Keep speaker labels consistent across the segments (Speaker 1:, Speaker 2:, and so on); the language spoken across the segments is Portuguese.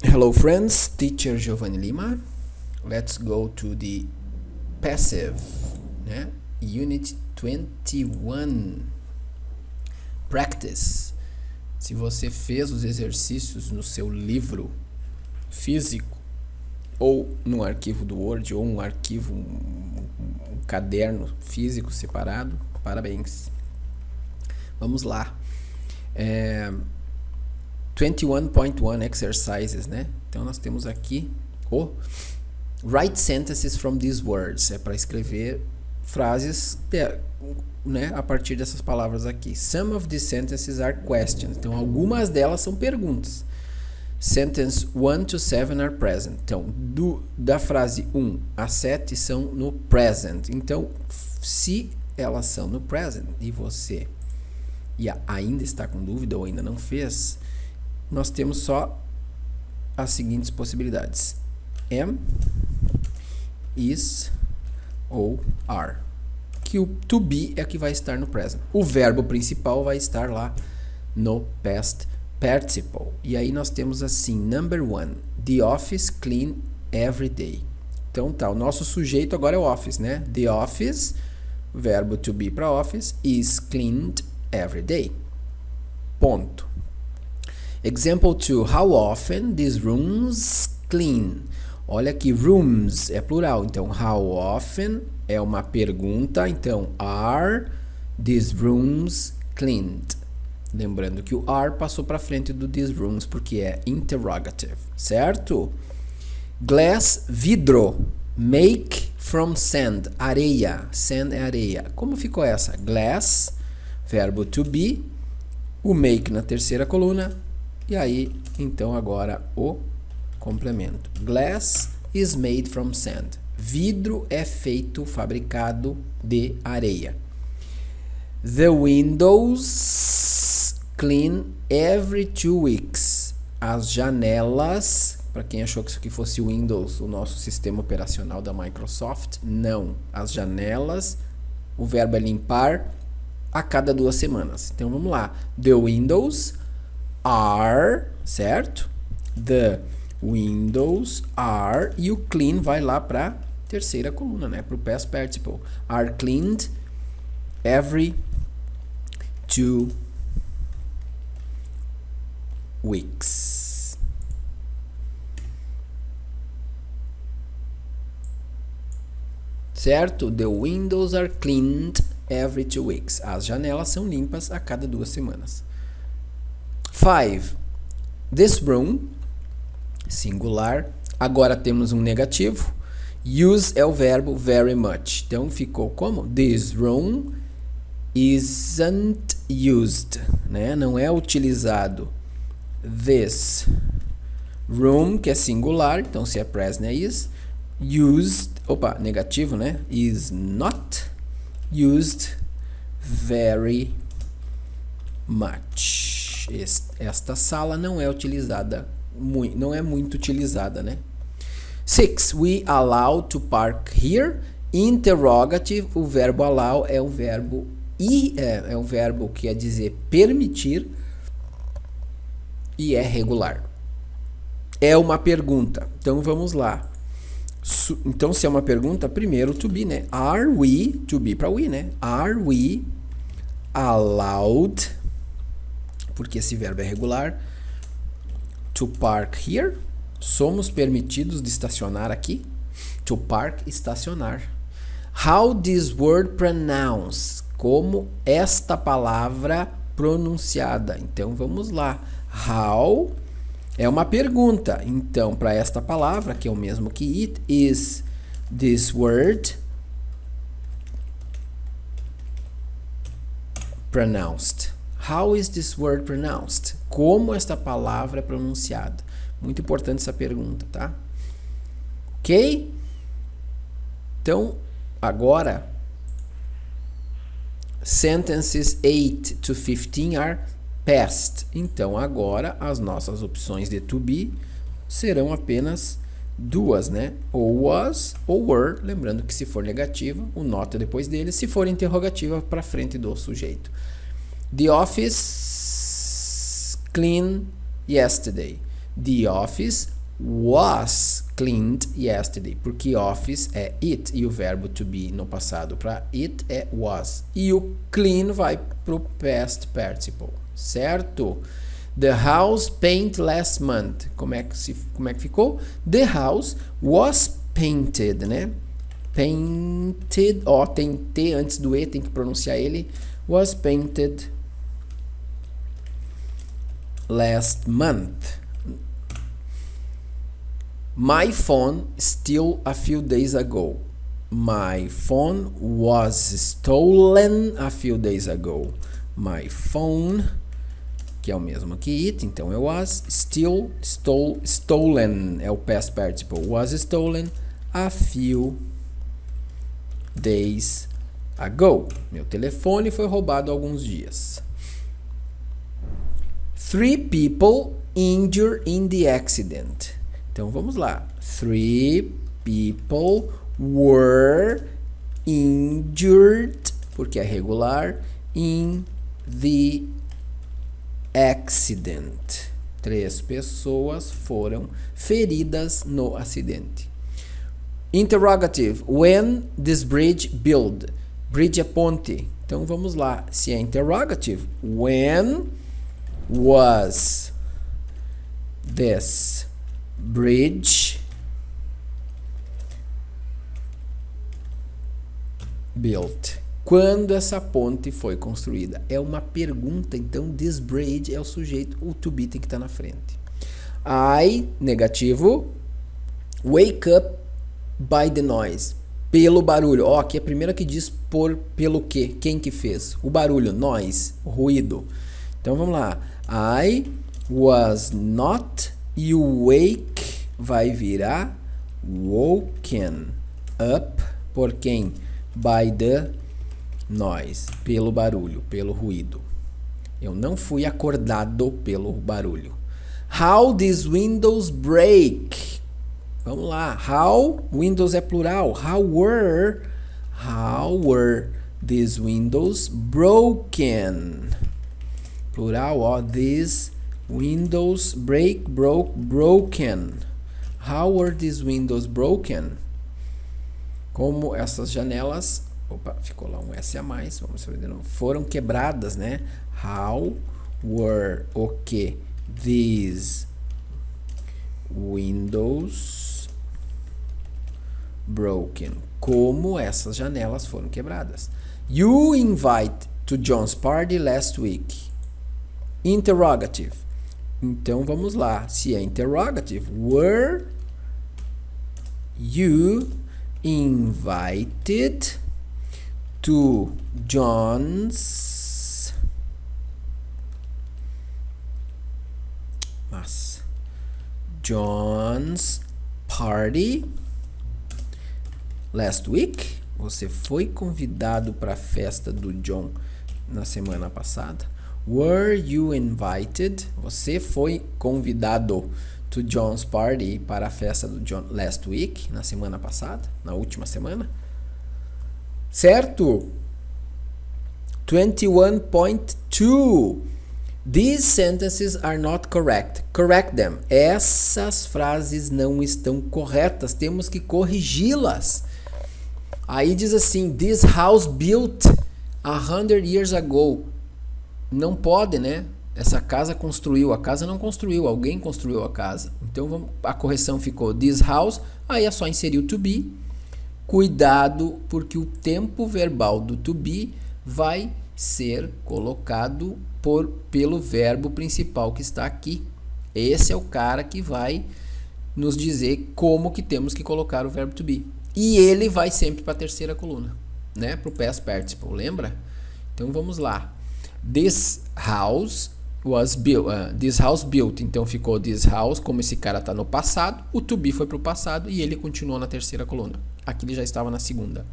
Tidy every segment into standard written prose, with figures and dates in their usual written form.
Speaker 1: Hello friends, teacher Giovanni Lima. Let's go to the passive, né? Unit 21. Practice. Se você fez os exercícios no seu livro físico ou no arquivo do Word ou um arquivo, um caderno físico separado, parabéns. Vamos lá. 21.1 exercises, né? Então nós temos aqui o write sentences from these words. É para escrever frases, né, a partir dessas palavras aqui. Some of these sentences are questions. Então algumas delas são perguntas. Sentence 1 to 7 are present. Então da frase 1 a 7 são no present. Então se elas são no present e você ainda está com dúvida ou ainda não fez, nós temos só as seguintes possibilidades: am, is ou are. Que o to be é que vai estar no present. O verbo principal vai estar lá no past participle. E aí nós temos assim, number 1, the office clean every day. Então tá, o nosso sujeito agora é o office, né? The office, verbo to be para office, is cleaned every day. Ponto. Example 2. How often these rooms clean? Olha que rooms é plural, então how often é uma pergunta, então are these rooms cleaned? Lembrando que o are passou para frente do these rooms porque é interrogative, certo? Glass, vidro. Make from sand, areia. Sand é areia. Como ficou essa? Glass, verbo to be, o make na terceira coluna. E aí, então, agora o complemento. Glass is made from sand. Vidro é feito, fabricado de areia. The windows clean every 2 weeks. As janelas, para quem achou que isso aqui fosse Windows, o nosso sistema operacional da Microsoft, não. As janelas, o verbo é limpar, a cada 2 semanas. Então, vamos lá. The windows are, certo? The windows are, e o clean vai lá para terceira coluna, né? Para o past participle. Are cleaned every 2 weeks. Certo? The windows are cleaned every 2 weeks. As janelas são limpas a cada 2 semanas. 5. This room, singular. Agora temos um negativo. Use é o verbo very much. Então ficou como? This room isn't used, né? Não é utilizado. This room, que é singular, então se é present é is. Used, negativo, né? Is not used very much. Esta sala não é utilizada, não é muito utilizada, né? 6. We allow to park here. Interrogative, o verbo allow é um verbo um verbo que quer dizer permitir e é regular. É uma pergunta. Então vamos lá. Então se é uma pergunta, primeiro to be, né? Are we, to be para we, né? Are we allowed, porque esse verbo é regular, to park here? Somos permitidos de estacionar aqui? To park, estacionar. How this word pronounced? Como esta palavra pronunciada. Então vamos lá. How é uma pergunta. Então para esta palavra, que é o mesmo que it, is this word pronounced? How is this word pronounced? Como esta palavra é pronunciada? Muito importante essa pergunta, tá? Ok? Então, agora, sentences 8 to 15 are past. Então, agora, as nossas opções de to be serão apenas 2, né? Ou was ou were. Lembrando que se for negativa, o not é depois dele. Se for interrogativa, para frente do sujeito. The office clean yesterday. The office was cleaned yesterday. Porque office é it e o verbo to be no passado para it é was. E o clean vai pro past participle, certo? The house painted last month. Como é que ficou? The house was painted, né? Painted, ó, tem T antes do E, tem que pronunciar ele. Was painted last month. My phone stole a few days ago. My phone was stolen a few days ago. My phone, que é o mesmo que it, então é was. Steal, stole, stolen é o past participle. Was stolen a few days ago. Meu telefone foi roubado há alguns dias. 3 people injured in the accident. Então vamos lá. 3 people were injured, porque é regular, in the accident. 3 pessoas foram feridas no acidente. Interrogative. When this bridge built? Bridge é ponte. Então vamos lá. Se é interrogative. When was this bridge built? Quando essa ponte foi construída? É uma pergunta, então this bridge é o sujeito, o to be tem que estar na frente. I, negativo, wake up by the noise. Pelo barulho. Ó, aqui é a primeira que diz pelo quê? Quem que fez? O barulho, noise, o ruído. Então vamos lá. I was not, e o wake vai virar woken up por quem? By the noise. Pelo barulho, pelo ruído. Eu não fui acordado pelo barulho. How these windows break? Vamos lá. How, windows é plural. How were these windows broken? Plural, ó. These windows broken. How were these windows broken? Como essas janelas... Opa, ficou lá um S a mais. Vamos ver de novo. Foram quebradas, né? How were o que? These windows broken. Como essas janelas foram quebradas. You invite to John's party last week. Interrogative. Então vamos lá. Se é interrogative, were you invited to John's party last week? Você foi convidado para a festa do John na semana passada? Were you invited? Você foi convidado to John's party, para a festa do John last week, na semana passada, na última semana? Certo? 21.2. These sentences are not correct. Correct them. Essas frases não estão corretas. Temos que corrigi-las. Aí diz assim: This house built 100 years ago. Não pode, né? Essa casa construiu. A casa não construiu. Alguém construiu a casa. Então a correção ficou this house. Aí é só inserir o to be. Cuidado, porque o tempo verbal do to be vai ser colocado pelo verbo principal que está aqui. Esse é o cara que vai nos dizer como que temos que colocar o verbo to be. E ele vai sempre para a terceira coluna, né? Para o past participle, lembra? Então vamos lá. This house was built. This house built. Então ficou this house, como esse cara está no passado, o to be foi para o passado e ele continuou na terceira coluna. Aqui ele já estava na segunda.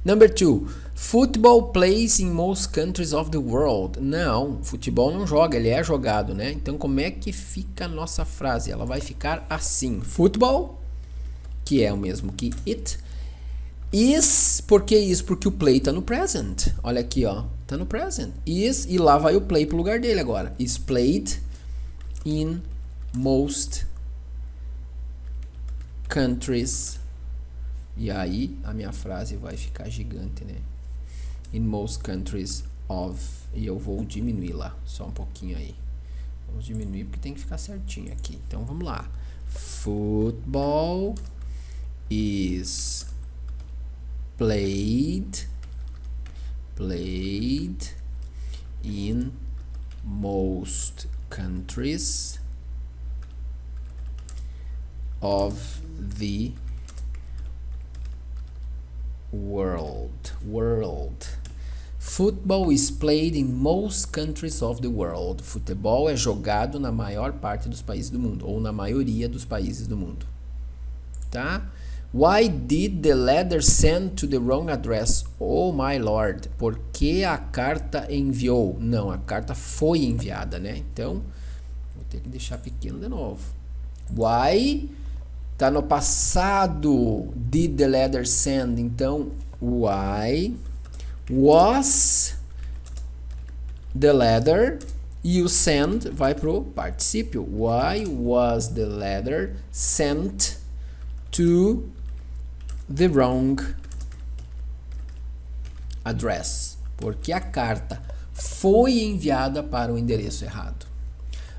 Speaker 1: Number 2. Football plays in most countries of the world. Não, futebol não joga, ele é jogado, né? Então como é que fica a nossa frase? Ela vai ficar assim. Football, que é o mesmo que it. Is, por que isso? Porque o play está no present. Olha aqui, ó. Está no present. Is, e lá vai o play pro lugar dele agora. Is played in most countries. E aí a minha frase vai ficar gigante, né? In most countries of. E eu vou diminuir lá, só um pouquinho aí. Vamos diminuir porque tem que ficar certinho aqui. Então vamos lá. Football is played in most countries of the world. Football is played in most countries of the world. Futebol é jogado na maior parte dos países do mundo, ou na maioria dos países do mundo. Tá? Why did the letter send to the wrong address? Oh my lord. Por que a carta enviou? Não, a carta foi enviada, né? Então, vou ter que deixar pequeno de novo. Why tá no passado. Did the letter send? Então, why was the letter, e o send vai pro particípio. Why was the letter sent to the wrong address? Porque a carta foi enviada para o endereço errado.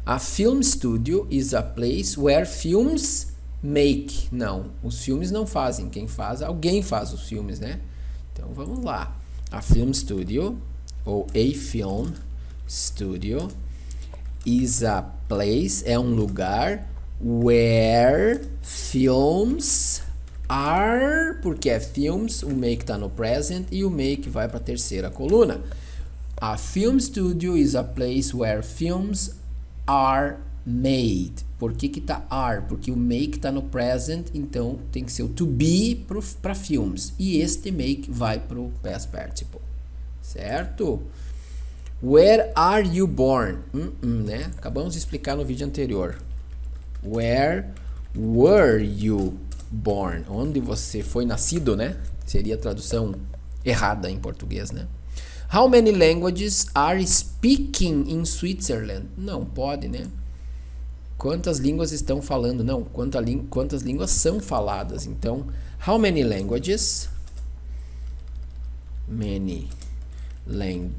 Speaker 1: A film studio is a place where films make. Não, os filmes não fazem. Quem faz, alguém faz os filmes, né? Então vamos lá. A film studio, ou a film studio, is a place, é um lugar, where films are, porque é films, o make está no present e o make vai para a terceira coluna. A film studio is a place where films are made. Por que que tá are? Porque o make está no present, então tem que ser o to be para filmes. E este make vai para o past participle. Certo? Where are you born? Né? Acabamos de explicar no vídeo anterior. Where were you born? Onde você foi nascido, né? Seria a tradução errada em português, né? How many languages are speaking in Switzerland? Não pode, né? Quantas línguas estão falando? Não, quantas línguas são faladas? Então, how many languages? Many languages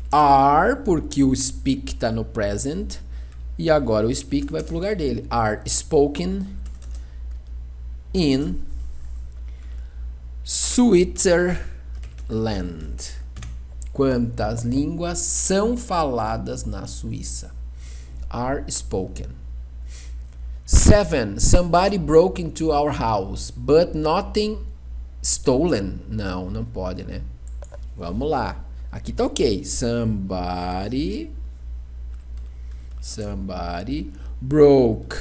Speaker 1: are, porque o speak está no present, e agora o speak vai para o lugar dele. Are spoken in Switzerland. Quantas línguas são faladas na Suíça? Are spoken. 7. Somebody broke into our house, but nothing stolen. Não, não pode, né? Vamos lá. Aqui tá ok. Somebody broke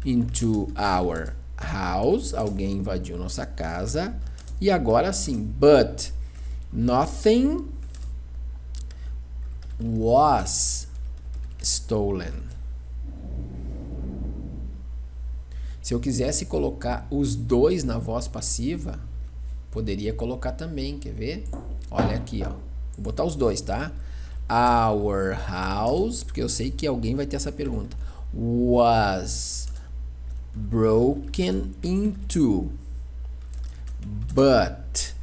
Speaker 1: into our house. Alguém invadiu nossa casa. E agora sim, but nothing was stolen. Se eu quisesse colocar os dois na voz passiva, poderia colocar também, quer ver? Olha aqui, ó. Vou botar os dois, tá? Our house, porque eu sei que alguém vai ter essa pergunta. Was broken into, but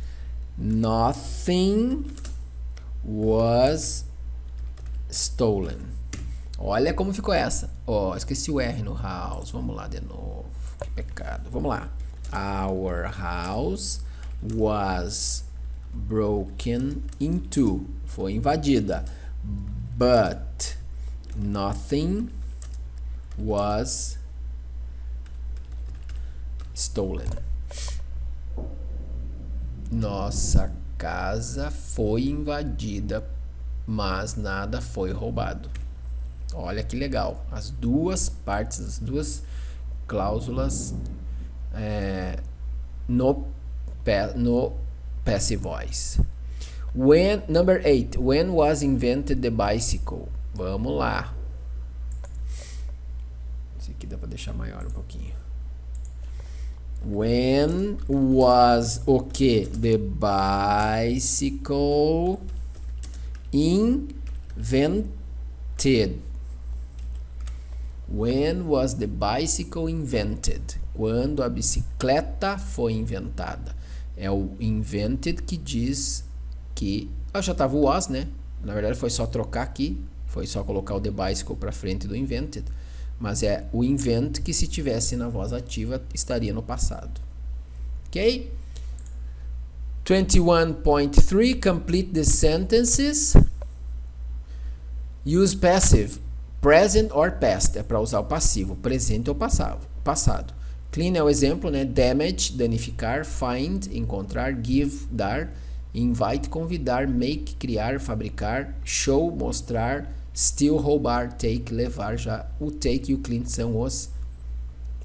Speaker 1: nothing was stolen. Olha como ficou essa. Ó, esqueci o R no house. Vamos lá de novo. Que pecado. Vamos lá. Our house was broken into. Foi invadida. But nothing was stolen. Nossa casa foi invadida, mas nada foi roubado. Olha que legal. As duas partes, as duas cláusulas no passive voice. Number 8. When was invented the bicycle? Vamos lá. Esse aqui dá para deixar maior um pouquinho. When was o que? The bicycle invented. When was the bicycle invented? Quando a bicicleta foi inventada. É o invented que diz que... já estava o was, né? Na verdade foi só trocar aqui. Foi só colocar o the bicycle para frente do invented. Mas é o invent que, se tivesse na voz ativa, estaria no passado. Ok? 21.3. Complete the sentences. Use passive. Present or past. É para usar o passivo. Presente ou passado. Clean é o exemplo, né? Damage, danificar. Find, encontrar. Give, dar. Invite, convidar. Make, criar, fabricar. Show, mostrar. Steal, roubar. Take, levar. Já o take e o clean são os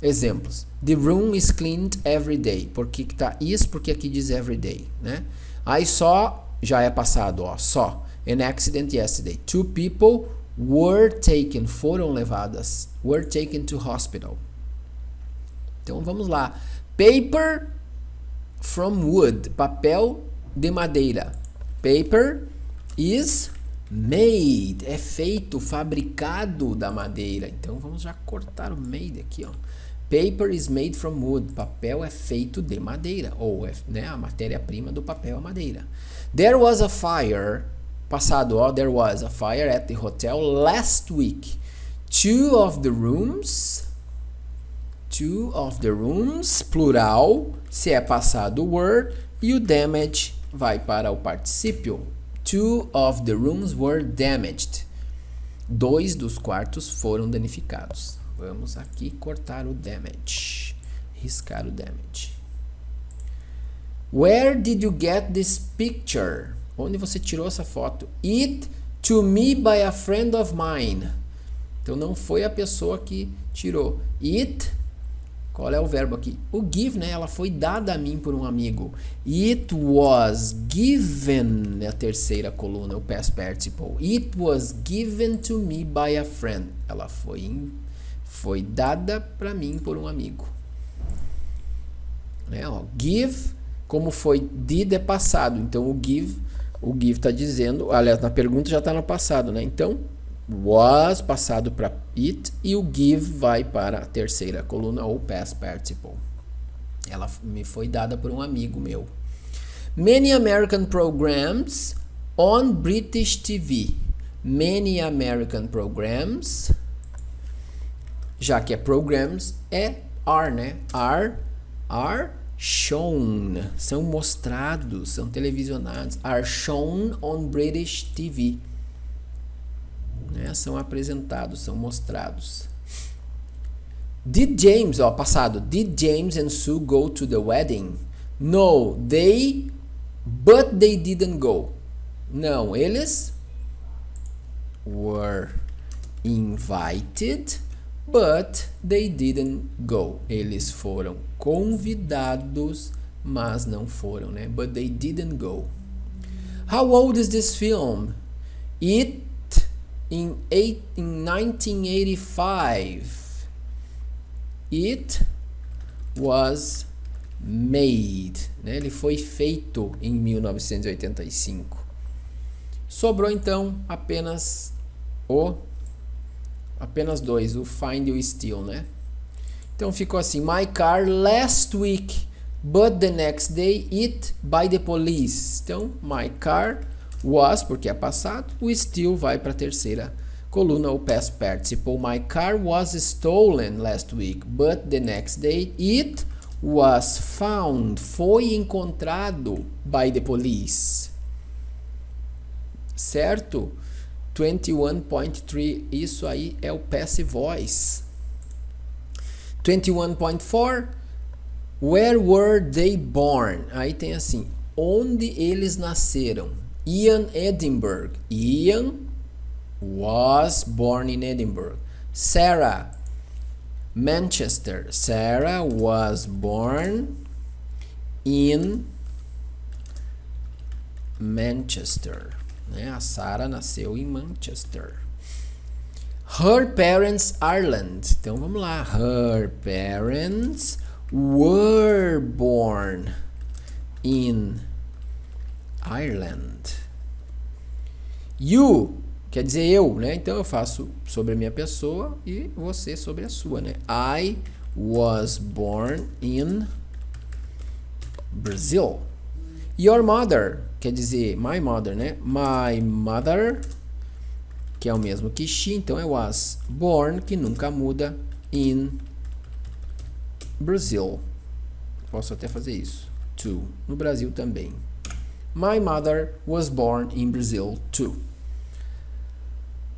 Speaker 1: exemplos. The room is cleaned every day. Por que tá isso? Porque aqui diz every day, né? Aí só já é passado, ó. Só. An accident yesterday. 2 people were taken. Foram levadas. Were taken to hospital. Então vamos lá. Paper from wood. Papel de madeira. Paper is made. É feito, fabricado da madeira. Então vamos já cortar o made aqui, ó. Paper is made from wood. Papel é feito de madeira. Ou é, né, a matéria-prima do papel é a madeira. There was a fire. Passado, ó. There was a fire at the hotel last week. Two of the rooms, plural, se é passado, were, e o damage vai para o particípio. 2 of the rooms were damaged. 2 dos quartos foram danificados. Vamos aqui cortar o damage. Riscar o damage. Where did you get this picture? Onde você tirou essa foto? It to me by a friend of mine. Então não foi a pessoa que tirou. It, qual é o verbo aqui? O give, né? Ela foi dada a mim por um amigo. It was given, é a terceira coluna, o past participle. It was given to me by a friend. Ela foi dada para mim por um amigo. Né? Ó, give, como foi did é passado. Então o give está dizendo, aliás, na pergunta já está no passado, né? Então was passado para it e o give vai para a terceira coluna ou past participle. Ela me foi dada por um amigo meu. Many American programs on British TV. Many American programs, já que é programs, é are, né? Are shown. São mostrados, são televisionados. Are shown on British TV. Né? São apresentados, são mostrados. Did James, ó, passado. Did James and Sue go to the wedding? No, but they didn't go. Não, eles were invited, but they didn't go. Eles foram convidados, mas não foram, né? But they didn't go. How old is this film? In 1985. It was made, né? Ele foi feito em 1985. Sobrou então apenas dois, o find e o steal, né? Então ficou assim: my car last week, but the next day it by the police. Então my car was, porque é passado, o steal vai para a terceira coluna, o past participle. My car was stolen last week, but the next day it was found. Foi encontrado by the police. Certo? 21.3, isso aí é o passive voice. 21.4, where were they born? Aí tem assim, onde eles nasceram. Ian Edinburgh. Ian was born in Edinburgh. Sarah, Manchester. Sarah was born in Manchester. Né? A Sarah nasceu em Manchester. Her parents, Ireland. Então vamos lá. Her parents were born in Ireland. You quer dizer eu, né? Então eu faço sobre a minha pessoa e você sobre a sua, né? I was born in Brazil. Your mother, quer dizer my mother, né? My mother, que é o mesmo que she, então é was born, que nunca muda, in Brazil. Posso até fazer isso. Too. No Brasil também. My mother was born in Brazil too.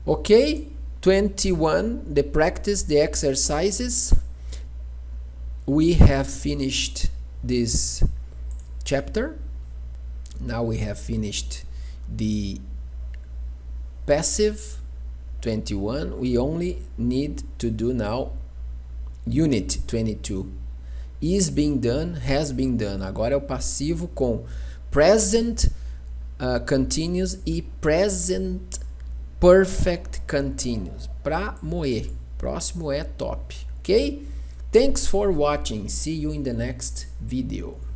Speaker 1: Okay? 21. The practice, the exercises. We have finished this chapter. Now we have finished the passive 21. We only need to do now unit 22. Is being done, has been done. Agora é o passivo com present continuous e present perfect continuous. Pra moer. Próximo é top. Ok? Thanks for watching. See you in the next video.